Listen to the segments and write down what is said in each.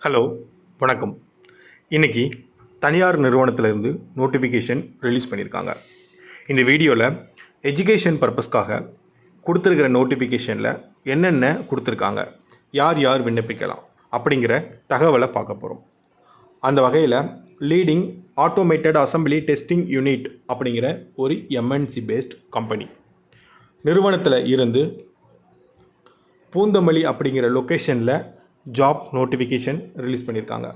Hello, வணக்கம். இன்றைக்கி தனியார் நிறுவனத்திலேருந்து நோட்டிஃபிகேஷன் ரிலீஸ் பண்ணியிருக்காங்க. இந்த வீடியோவில் எஜுகேஷன் பர்பஸ்க்காக கொடுத்துருக்கிற நோட்டிஃபிகேஷனில் என்னென்ன கொடுத்துருக்காங்க, யார் யார் விண்ணப்பிக்கலாம் அப்படிங்கிற தகவலை பார்க்க போகிறோம். அந்த வகையில் leading automated assembly testing unit அப்படிங்கிற ஒரு எம்என்சி பேஸ்ட் கம்பெனி நிறுவனத்தில் இருந்து பூந்தமல்லி அப்படிங்கிற லொக்கேஷனில் ஜாப் நோட்டிஃபிகேஷன் ரிலீஸ் பண்ணியிருக்காங்க.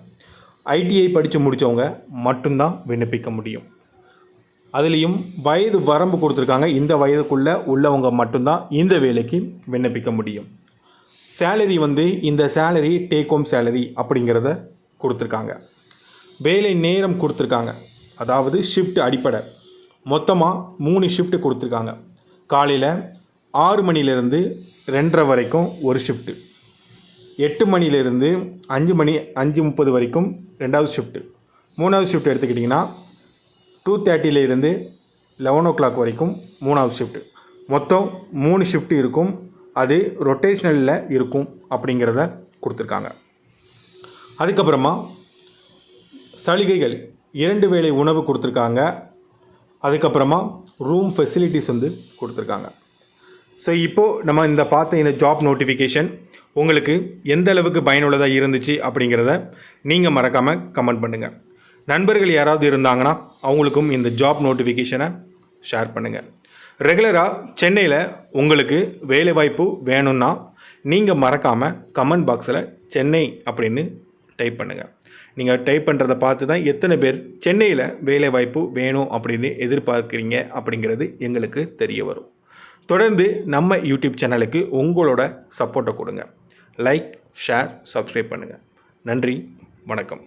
ஐடிஐ படித்து முடித்தவங்க மட்டும்தான் விண்ணப்பிக்க முடியும். அதுலேயும் வயது வரம்பு கொடுத்துருக்காங்க. இந்த வயதுக்குள்ளே உள்ளவங்க மட்டும்தான் இந்த வேலைக்கு விண்ணப்பிக்க முடியும். சேலரி இந்த சேலரி டேக் ஹோம் சேலரி அப்படிங்கிறத கொடுத்துருக்காங்க. வேலை நேரம் கொடுத்துருக்காங்க. அதாவது ஷிஃப்ட் அடிப்படை மொத்தமாக 3 ஷிஃப்ட்டு கொடுத்துருக்காங்க. காலையில் 6 மணிலேருந்து 2:30 வரைக்கும் ஒரு ஷிஃப்ட்டு, 8 மணிலேருந்து 5:30 வரைக்கும் 2வது ஷிஃப்ட்டு, 3வது ஷிஃப்ட் எடுத்துக்கிட்டிங்கன்னா 2:30 11 o'clock வரைக்கும் 3வது ஷிஃப்ட்டு. மொத்தம் 3 ஷிஃப்ட்டு இருக்கும். அது ரொட்டேஷ்னலில் இருக்கும் அப்படிங்கிறத கொடுத்துருக்காங்க. அதுக்கப்புறமா சலுகைகள் 2 வேளை உணவு கொடுத்துருக்காங்க. அதுக்கப்புறமா ரூம் ஃபெசிலிட்டிஸ் கொடுத்துருக்காங்க. ஸோ இப்போது நம்ம பார்த்த இந்த ஜாப் நோட்டிஃபிகேஷன் உங்களுக்கு எந்த அளவுக்கு பயனுள்ளதாக இருந்துச்சு அப்படிங்கிறத நீங்கள் மறக்காமல் கமெண்ட் பண்ணுங்கள். நண்பர்கள் யாராவது இருந்தாங்கன்னா அவங்களுக்கும் இந்த ஜாப் நோட்டிஃபிகேஷனை ஷேர் பண்ணுங்கள். ரெகுலராக சென்னையில் உங்களுக்கு வேலைவாய்ப்பு வேணும்னா நீங்கள் மறக்காமல் கமெண்ட் பாக்ஸில் சென்னை அப்படின்னு டைப் பண்ணுங்கள். நீங்கள் டைப் பண்ணுறதை பார்த்து தான் எத்தனை பேர் சென்னையில் வேலைவாய்ப்பு வேணும் அப்படின்னு எதிர்பார்க்குறீங்க அப்படிங்கிறது எங்களுக்கு தெரிய வரும். தொடர்ந்து நம்ம யூடியூப் சேனலுக்கு உங்களோட சப்போர்ட்டை கொடுங்க. லைக், ஷேர், சப்ஸ்கிரைப் பண்ணுங்கள். நன்றி, வணக்கம்.